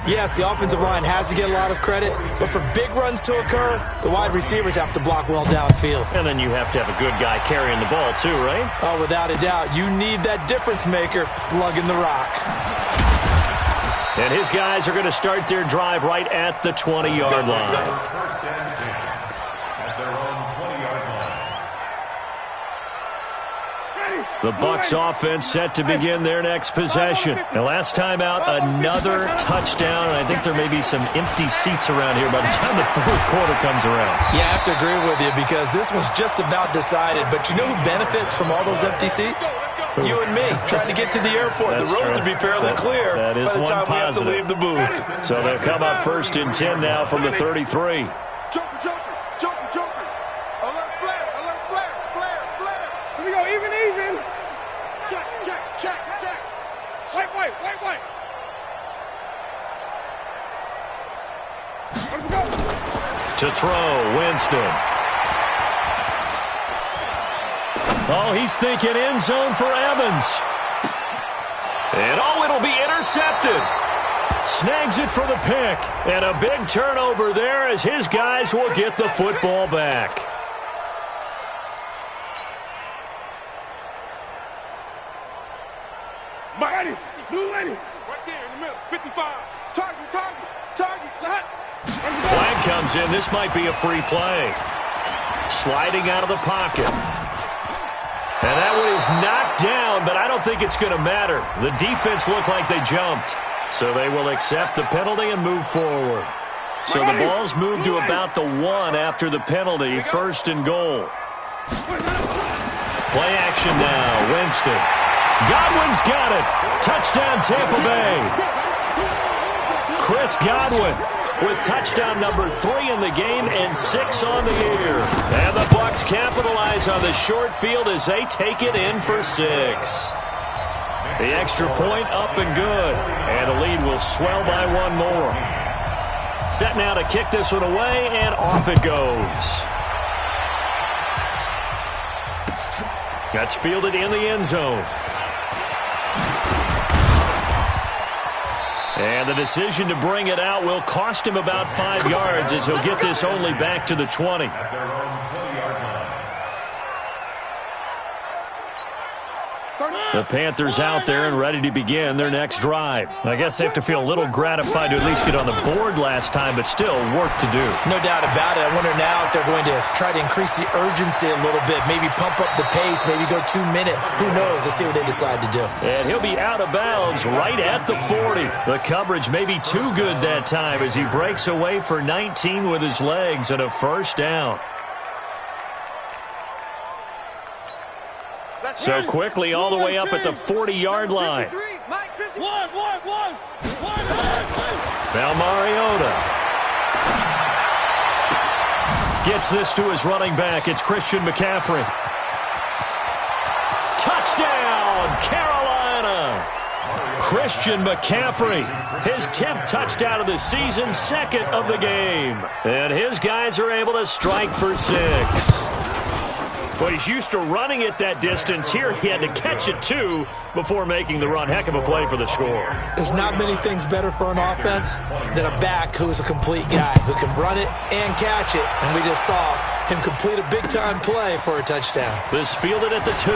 E: yes, the offensive line has to get a lot of credit, but for big runs to occur, the wide receivers have to block well downfield.
C: And then you have to have a good guy carrying the ball too, right?
E: Oh, without a doubt. You need that difference maker lugging the rock.
C: And his guys are going to start their drive right at the 20-yard line.
F: First and 10 at their own 20-yard line.
C: The Bucs offense set to begin their next possession. And last time out, another touchdown. And I think there may be some empty seats around here by the time the fourth quarter comes around.
E: Yeah, I have to agree with you because this one's just about decided. But you know who benefits from all those empty seats? You and me, trying to get to the airport.
C: That's
E: the roads
C: true.
E: will be fairly clear
C: That is
E: by the
C: one
E: time we have to
C: positive.
E: leave the booth.
C: So they'll come up 1st and 10 now from the 33.
D: Joker, joker, joker, joker. Alert flare, alert flare, flare, flare. Here we go, even. Check, check, check, check. White. Where do we go?
C: To throw, Winston. Oh, he's thinking end zone for Evans. And it'll be intercepted. Snags it for the pick. And a big turnover there as his guys will get the football back.
D: Ready, blue ready. Right there in the middle, 55. Target.
C: Flag comes in. This might be a free play. Sliding out of the pocket. And that one is knocked down, but I don't think it's going to matter. The defense looked like they jumped. So they will accept the penalty and move forward. So the ball's moved to about the 1 after the penalty, 1st and goal. Play action now, Winston. Godwin's got it. Touchdown, Tampa Bay. Chris Godwin with touchdown number 3 in the game and 6 on the year. And the Bucs capitalize on the short field as they take it in for 6. The extra point up and good. And the lead will swell by 1 more. Set now to kick this one away, and off it goes. That's fielded in the end zone. And the decision to bring it out will cost him about 5 yards as he'll get this only back to the 20.
F: At their own 20-yard line.
C: The Panthers out there and ready to begin their next drive. I guess they have to feel a little gratified to at least get on the board last time, but still work to do.
E: No doubt about it. I wonder now if they're going to try to increase the urgency a little bit, maybe pump up the pace, maybe go 2 minute. Who knows? Let's see what they decide to do.
C: And he'll be out of bounds right at the 40. The coverage may be too good that time as he breaks away for 19 with his legs and a 1st down. So quickly all the way up at the 40-yard line. Now Mariota gets this to his running back. It's Christian McCaffrey. Touchdown, Carolina! Christian McCaffrey, his 10th touchdown of the season, 2nd of the game. And his guys are able to strike for 6. Well, he's used to running it that distance. Here he had to catch it, too, before making the run. Heck of a play for the score.
E: There's not many things better for an offense than a back who is a complete guy, who can run it and catch it. And we just saw him complete a big-time play for a touchdown.
C: This fielded at the 2.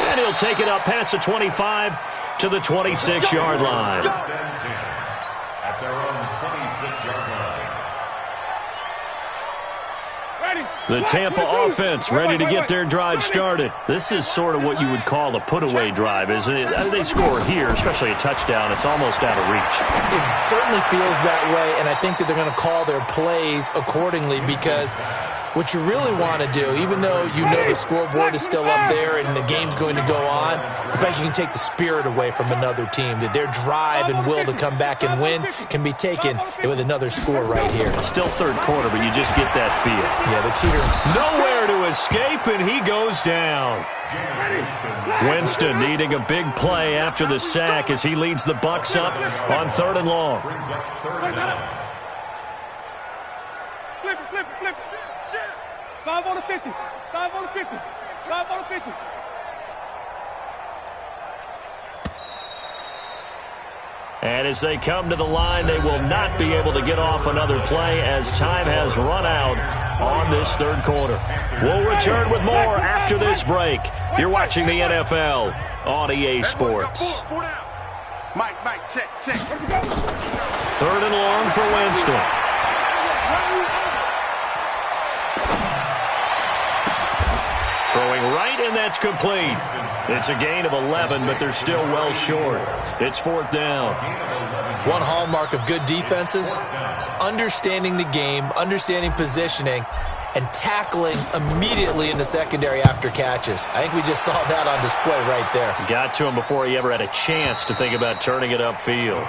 C: And he'll take it up past the 25 to the 26-yard line.
F: At their own 26-yard line.
C: The Tampa offense ready to get their drive started. This is sort of what you would call a put-away drive, isn't it? They score here, especially a touchdown. It's almost out of reach.
E: It certainly feels that way, and I think that they're going to call their plays accordingly because what you really want to do, even though you know the scoreboard is still up there and the game's going to go on, in fact, you can take the spirit away from another team, that their drive and will to come back and win can be taken with another score right here.
C: Still 3rd quarter, but you just get that feel.
E: Yeah, the cheater.
C: Nowhere to escape, and he goes down. Winston needing a big play after the sack as he leads the Bucs up on 3rd and long.
F: Brings up 3rd down.
D: flip it, flip it, flip it. 5 on the 50. 5 on the 50. 5 on the 50.
C: And as they come to the line, they will not be able to get off another play as time has run out on this third quarter. We'll return with more after this break. You're watching the NFL on EA Sports.
D: Mike, check.
C: Third and long for Winston. Throwing right, and that's complete. It's a gain of 11, but they're still well short. It's fourth down.
E: One hallmark of good defenses is understanding the game, understanding positioning, and tackling immediately in the secondary after catches. I think we just saw that on display right there.
C: Got to him before he ever had a chance to think about turning it upfield.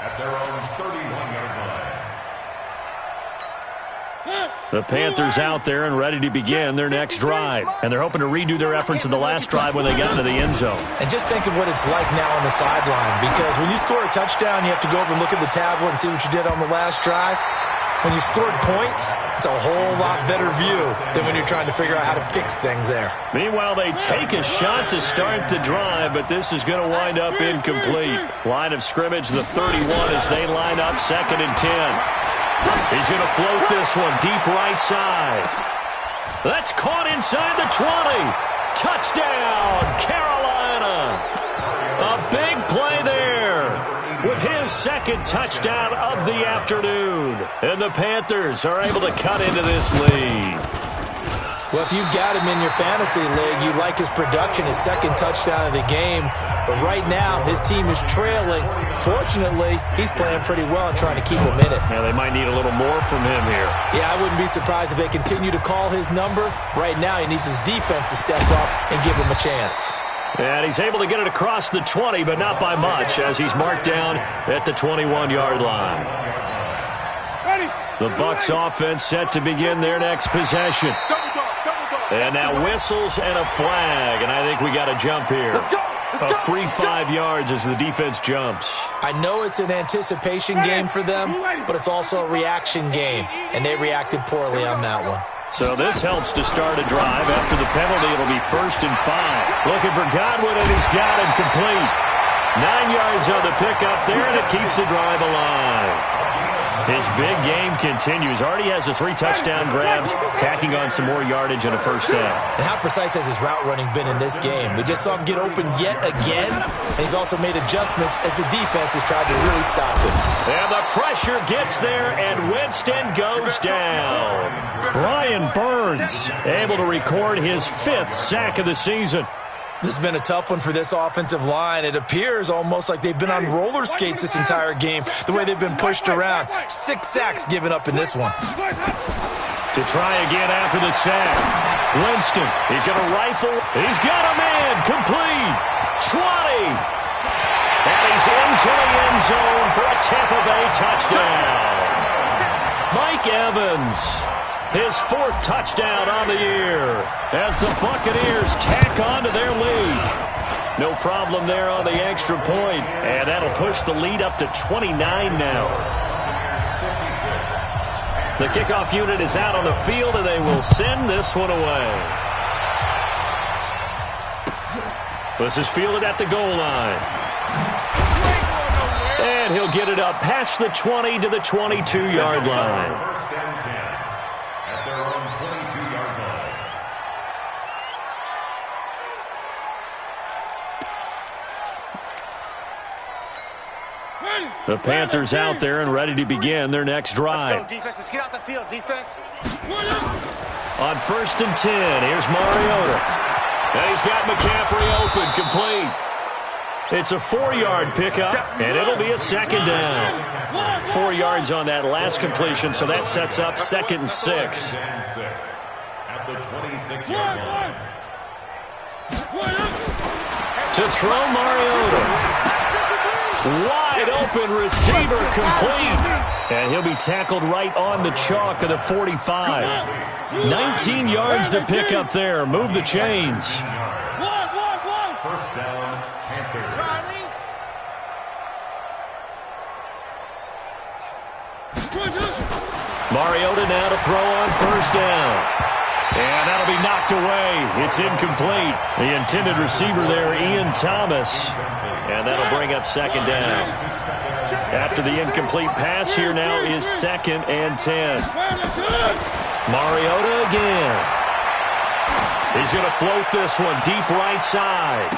F: At their own 31-yard line.
C: The Panthers out there and ready to begin their next drive. And they're hoping to redo their efforts in the last drive when they got into the end zone.
E: And just think of what it's like now on the sideline, because when you score a touchdown, you have to go over and look at the tablet and see what you did on the last drive. When you scored points, it's a whole lot better view than when you're trying to figure out how to fix things there.
C: Meanwhile, they take a shot to start the drive, but this is going to wind up incomplete. Line of scrimmage, the 31, as they line up 2nd and 10. He's going to float this one deep right side. That's caught inside the 20. Touchdown, Carolina. A big play there with his second touchdown of the afternoon. And the Panthers are able to cut into this lead.
E: Well, if you've got him in your fantasy league, you like his production, his second touchdown of the game. But right now, his team is trailing. Fortunately, he's playing pretty well and trying to keep him in it.
C: Yeah, they might need a little more from him here.
E: Yeah, I wouldn't be surprised if they continue to call his number. Right now, he needs his defense to step up and give him a chance.
C: And he's able to get it across the 20, but not by much, as he's marked down at the 21-yard line. The Bucs offense set to begin their next possession. And now whistles and a flag, and I think we got a jump here. A free 5 yards as the defense jumps.
E: I know it's an anticipation game for them, but it's also a reaction game, and they reacted poorly on that one.
C: So this helps to start a drive. After the penalty, it'll be 1st and 5. Looking for Godwin, and he's got him complete. 9 yards on the pickup there, and it keeps the drive alive. His big game continues. Already has the 3 touchdown grabs, tacking on some more yardage and a first down.
E: And how precise has his route running been in this game? We just saw him get open yet again, and he's also made adjustments as the defense has tried to really stop him.
C: And the pressure gets there, and Winston goes down. Brian Burns able to record his 5th sack of the season.
E: This has been a tough one for this offensive line. It appears almost like they've been on roller skates this entire game, the way they've been pushed around. 6 sacks given up in this one.
C: To try again after the sack. Winston, he's going to rifle. He's got a man, complete. 20. And he's into the end zone for a Tampa Bay touchdown. Mike Evans, his 4th touchdown on the year as the Buccaneers tack on to their lead. No problem there on the extra point, and that'll push the lead up to 29 now. The kickoff unit is out on the field, and they will send this one away. This is fielded at the goal line. And he'll get it up past the 20 to the 22-yard line.
F: First and 10 at their own 22-yard line.
C: The Panthers out there and ready to begin their next drive.
D: Let's go, defense. Let's get out the field, defense.
C: On 1st and 10, here's Mariota. And he's got McCaffrey open, complete. It's a 4-yard pickup, and it'll be a 2nd down. 4 yards on that last completion, so that sets up 2nd and 6.
F: At the 26-yard line.
C: To throw Mariota. Wide open receiver, complete. And he'll be tackled right on the chalk of the 45. 19 yards to pick up there. Move the chains.
F: First down, Panthers.
C: Mariota now to throw on first down. And that'll be knocked away. It's incomplete. The intended receiver there, Ian Thomas. And that'll bring up second down. After the incomplete pass, here now is 2nd and 10. Mariota again. He's going to float this one deep right side.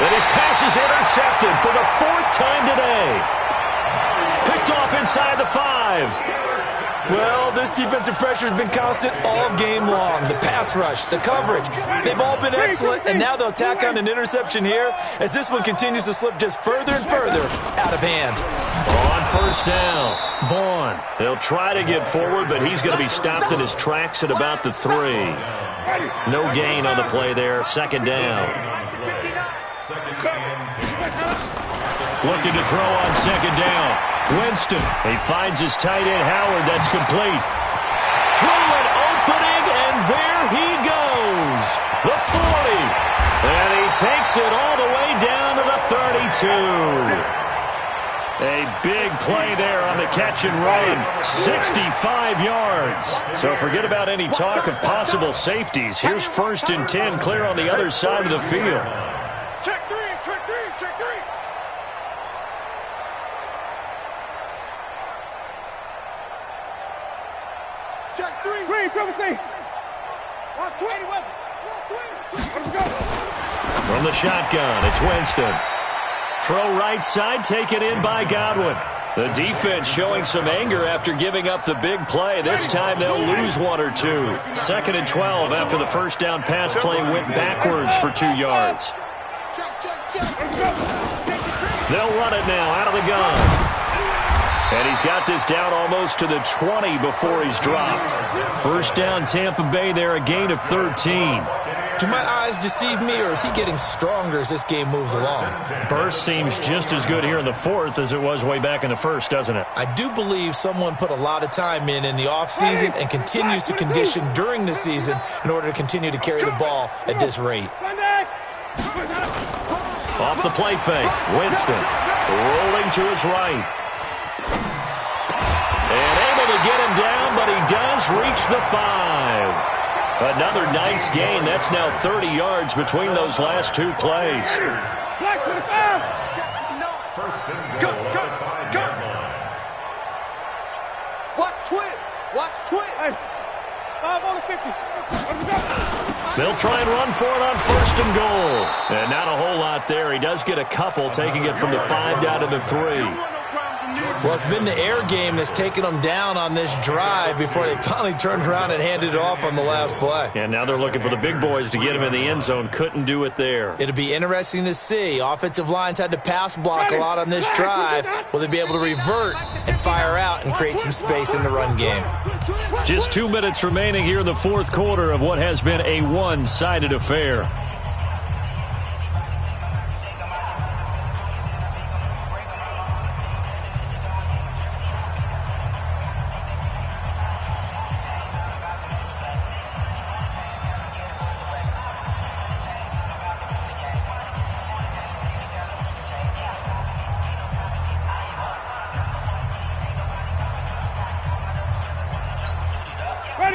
C: And his pass is intercepted for the 4th time today. Picked off inside the 5.
E: Well, this defensive pressure has been constant all game long. The pass rush, the coverage, they've all been excellent, and now they'll tack on an interception here as this one continues to slip just further and further out of hand.
C: On first down, Vaughn. They'll try to get forward, but he's going to be stopped in his tracks at about the 3. No gain on the play there, 2nd down. Looking to throw on 2nd down. Winston, he finds his tight end Howard. That's complete. Through an opening, and there he goes. The 40. And he takes it all the way down to the 32. A big play there on the catch and run. 65 yards. So forget about any talk of possible safeties. Here's 1st and 10 clear on the other side of the field.
D: Check 3, check 3, check 3. Check 3. Green, triple C. Watch 20, weapon. Let's go.
C: From the shotgun, it's Winston. Throw right side, taken in by Godwin. The defense showing some anger after giving up the big play. This time they'll lose 1 or 2. 2nd and 12 after the first down pass play went backwards for 2 yards. They'll run it now out of the gun. And he's got this down almost to the 20 before he's dropped. First down Tampa Bay there, a gain of 13.
E: Do my eyes deceive me, or is he getting stronger as this game moves along?
C: Burst seems just as good here in the 4th as it was way back in the 1st, doesn't it?
E: I do believe someone put a lot of time in the offseason and continues to condition during the season in order to continue to carry the ball at this rate.
C: Off the play fake, Winston rolling to his right. And able to get him down, but he does reach the 5. Another nice gain. That's now 30 yards between those last 2 plays.
D: Go. Watch twist. Watch twist. 5 on the 50.
C: They'll try and run for it on 1st and goal. And not a whole lot there. He does get a couple, taking it from the 5 down to the 3.
E: Well, it's been the air game that's taken them down on this drive before they finally turned around and handed it off on the last play.
C: And now they're looking for the big boys to get him in the end zone. Couldn't do it there.
E: It'll be interesting to see. Offensive lines had to pass block a lot on this drive. Will they be able to revert and fire out and create some space in the run game?
C: Just 2 minutes remaining here in the 4th quarter of what has been a one-sided affair.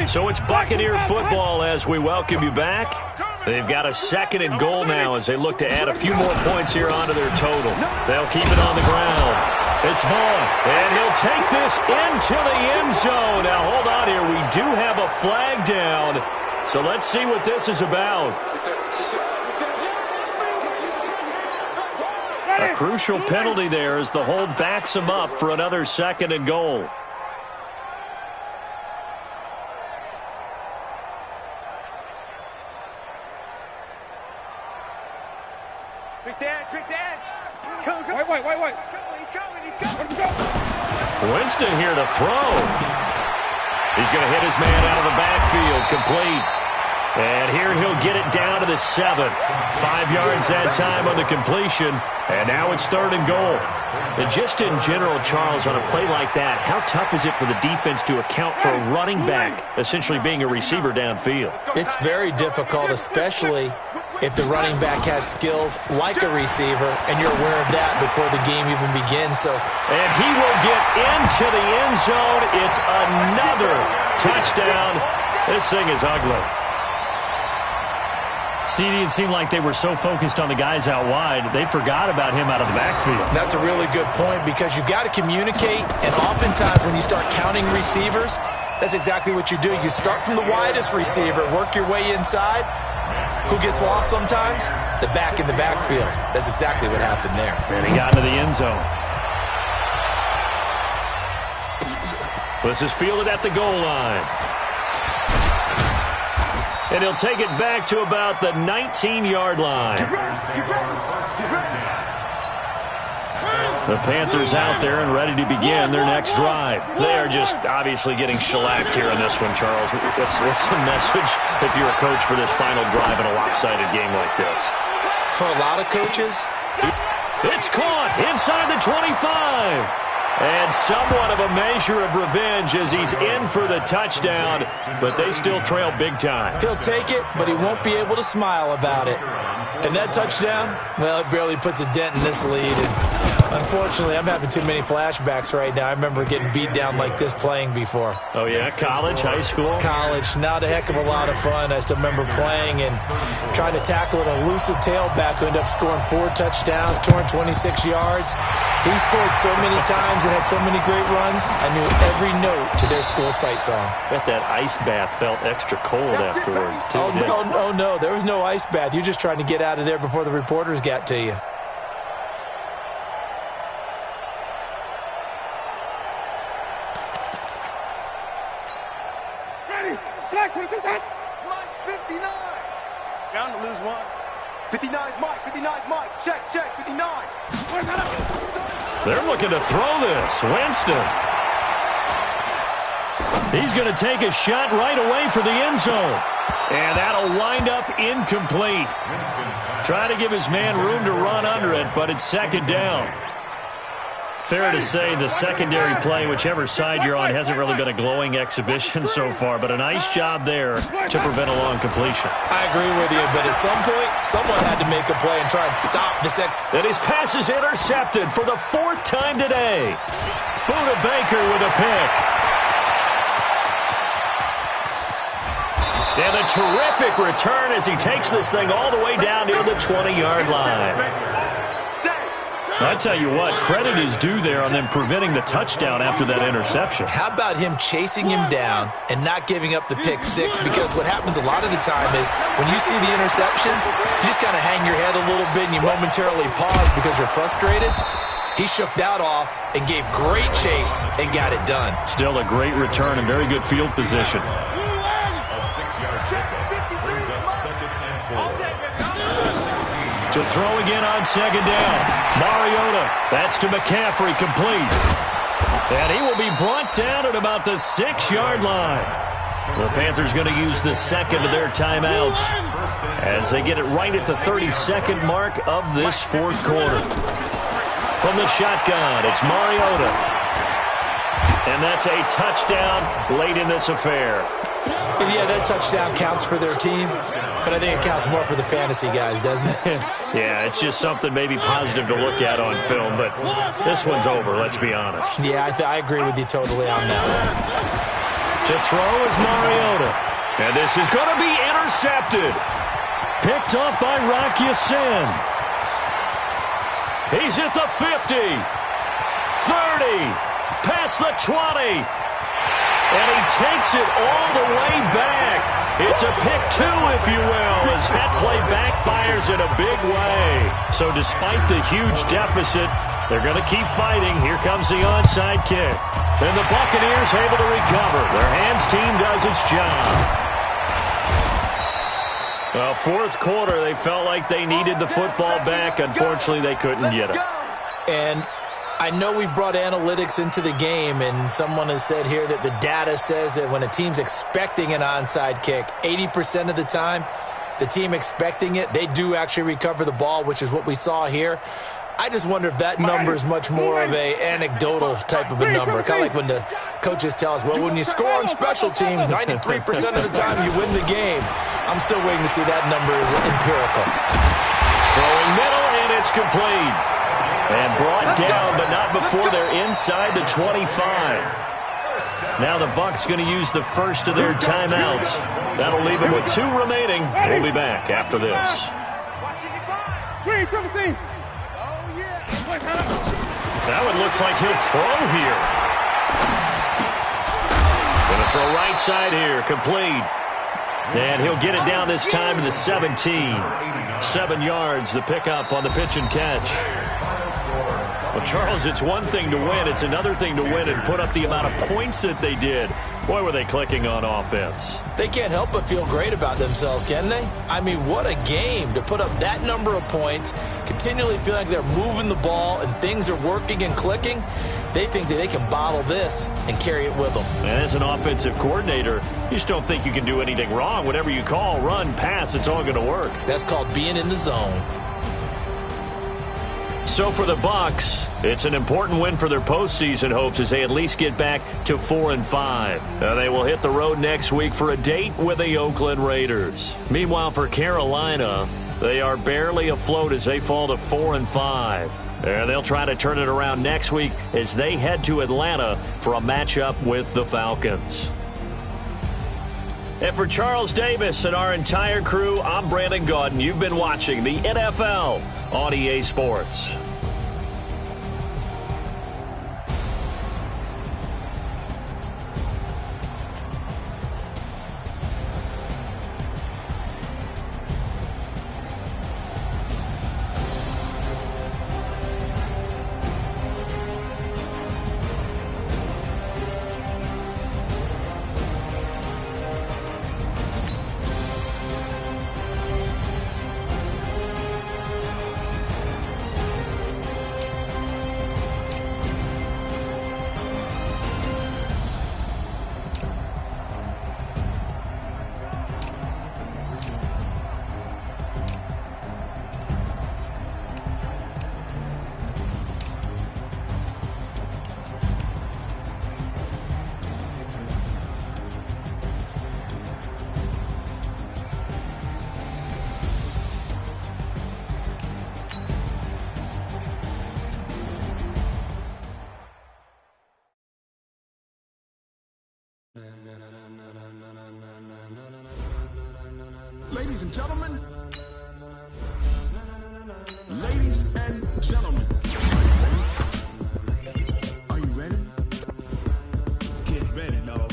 C: So it's Buccaneer football as we welcome you back. They've got a 2nd and goal now as they look to add a few more points here onto their total. They'll keep it on the ground. It's Vaughn, and he'll take this into the end zone. Now, hold on here. We do have a flag down, so let's see what this is about. A crucial penalty there as the hold backs him up for another 2nd and goal.
D: Quick dash. Come. Wait. He's coming.
C: Winston here to throw. He's going to hit his man out of the backfield, complete. And here he'll get it down to the 7. 5 yards that time on the completion. And now it's 3rd and goal. And just in general, Charles, on a play like that, how tough is it for the defense to account for a running back essentially being a receiver downfield?
E: It's very difficult, especially if the running back has skills like a receiver, and you're aware of that before the game even begins.
C: And he will get into the end zone. It's another touchdown. This thing is ugly. CD, it seemed like they were so focused on the guys out wide, they forgot about him out of the backfield.
E: That's a really good point, because you've got to communicate, and oftentimes when you start counting receivers, that's exactly what you do. You start from the widest receiver, work your way inside. Who gets lost sometimes? The back in the backfield. That's exactly what happened there.
C: And he got into the end zone. This is fielded at the goal line. And he'll take it back to about the 19-yard line. The Panthers out there and ready to begin their next drive. They are just obviously getting shellacked here in this one, Charles. What's the message if you're a coach for this final drive in a lopsided game like this?
E: For a lot of coaches,
C: it's caught inside the 25. And somewhat of a measure of revenge as he's in for the touchdown, but they still trail big time.
E: He'll take it, but he won't be able to smile about it. And that touchdown, well, it barely puts a dent in this lead. And unfortunately, I'm having too many flashbacks right now. I remember getting beat down like this playing before.
C: Oh, yeah? College, high school?
E: College. Not a heck of a lot of fun. I still remember playing and trying to tackle an elusive tailback who ended up scoring 4 touchdowns, touring 26 yards. He scored so many times and had so many great runs, I knew every note to their school's fight song.
C: Bet that ice bath felt extra cold afterwards, too.
E: Oh, no, there was no ice bath. You're just trying to get out of there before the reporters got to you.
D: Ready? Jack, what is that? Mike's 59. Bound to lose one. 59's Mike. 59's Mike. Check, 59.
C: They're looking to throw this. Winston. He's going to take a shot right away for the end zone. And that'll wind up incomplete. Trying to give his man room to run under it, but it's second down. Fair to say the secondary play, whichever side you're on, hasn't really been a glowing exhibition so far, but a nice job there to prevent a long completion.
E: I agree with you, but at some point, someone had to make a play and try and stop this
C: And his pass is intercepted for the 4th time today. Buda Baker with a pick. And a terrific return as he takes this thing all the way down near the 20-yard line. I tell you what, credit is due there on them preventing the touchdown after that interception.
E: How about him chasing him down and not giving up the pick six? Because what happens a lot of the time is when you see the interception, you just kind of hang your head a little bit and you momentarily pause because you're frustrated. He shook that off and gave great chase and got it done.
C: Still a great return and very good field position. To throw again on second down. Mariota, that's to McCaffrey, complete. And he will be brought down at about the 6-yard line. The Panthers going to use the second of their timeouts as they get it right at the 32nd mark of this 4th quarter. From the shotgun, it's Mariota. And that's a touchdown late in this affair.
E: And yeah, that touchdown counts for their team, but I think it counts more for the fantasy guys, doesn't it?
C: Yeah, it's just something maybe positive to look at on film, but this one's over, let's be honest.
E: Yeah, I agree with you totally on that one.
C: To throw is Mariota. And this is going to be intercepted. Picked up by Rocky Sin. He's at the 50. 30. Past the 20. And he takes it all the way back. It's a pick 2, if you will, as that play backfires in a big way. So despite the huge deficit, they're going to keep fighting. Here comes the onside kick. And the Buccaneers able to recover. Their hands team does its job. Well, 4th quarter, they felt like they needed the football back. Unfortunately, they couldn't get it.
E: And I know we brought analytics into the game, and someone has said here that the data says that when a team's expecting an onside kick, 80% of the time, the team expecting it, they do actually recover the ball, which is what we saw here. I just wonder if that number is much more of a anecdotal type of a number, kind of like when the coaches tell us, well, when you score on special teams, 93% of the time you win the game. I'm still waiting to see that number is empirical.
C: Throwing middle, and it's complete. And brought down, but not before they're inside the 25. Now the Bucs going to use the first of their timeouts. That'll leave them with 2 remaining. We'll be back after this. That one looks like he'll throw here. Going to throw right side here, complete. And he'll get it down this time to the 17. 7 yards, the pickup on the pitch and catch. Well, Charles, it's one thing to win. It's another thing to win and put up the amount of points that they did. Boy, were they clicking on offense.
E: They can't help but feel great about themselves, can they? I mean, what a game to put up that number of points, continually feel like they're moving the ball and things are working and clicking. They think that they can bottle this and carry it with them.
C: And as an offensive coordinator, you just don't think you can do anything wrong. Whatever you call, run, pass, it's all going to work.
E: That's called being in the zone.
C: So for the Bucs, it's an important win for their postseason hopes as they at least get back to 4-5. Now they will hit the road next week for a date with the Oakland Raiders. Meanwhile, for Carolina, they are barely afloat as they fall to 4-5. And they'll try to turn it around next week as they head to Atlanta for a matchup with the Falcons. And for Charles Davis and our entire crew, I'm Brandon Gaudin. You've been watching the NFL on EA Sports.
B: Ladies and gentlemen. Ladies and gentlemen. Are you ready?
G: Get ready, no.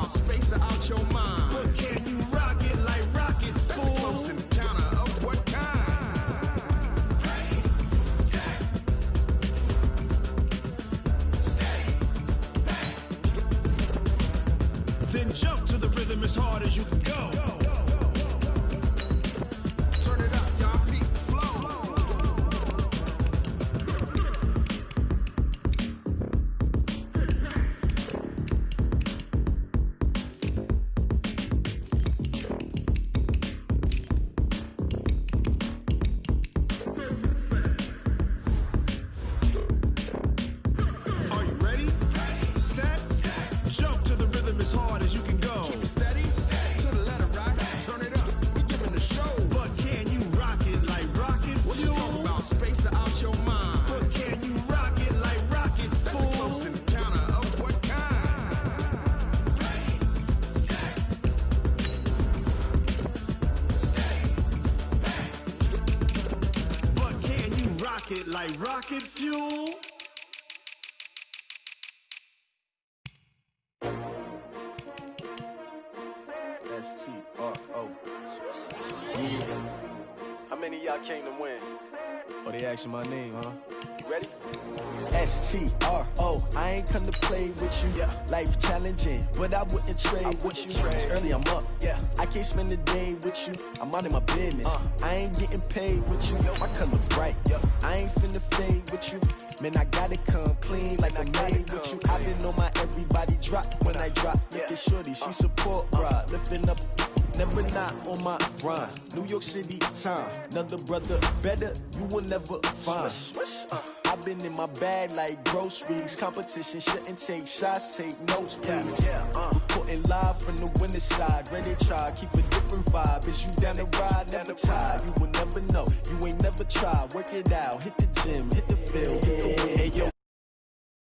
B: Space out
G: Jump to the rhythm as hard as you can go.
B: Turn it up, y'all. Beat flow.
G: Are you ready? Set. Jump to the rhythm as hard as you can go.
B: Steady, to the letter, right? Turn it up. We giving the show.
G: But can you rock it like rocket
B: What you
G: fuel?
B: talking about? Space out your mind.
G: But can you rock it like rockets,
B: That's a
G: fool?
B: close encounter of what kind?
G: But can you rock it like rocket fuel?
B: S-T-R-O.
H: How many of y'all came to win?
I: Oh, they asking my name, huh?
H: You ready?
I: S-T-R-O. I ain't come to play with you. Life challenging, but I wouldn't trade with you. It's early, I'm up. I can't spend the day with you. I'm out of my business. I ain't getting paid with you. My color bright. I ain't finna fade with you. Man, I gotta come clean like I'm made with you. I've been on my everybody drop when I drop. Look at shorty, she support ride. Lifting up, never not on my grind. New York City time. Another brother better, you will never find. I've been in my bag like groceries. Competition shouldn't take shots, take notes, please. Reporting live from the winning side. Ready to try, keep a different vibe. Is you down the ride, never tired. You will never know, you ain't never tried. Work it out, hit the gym, hit the field, hit the win. Hey yo,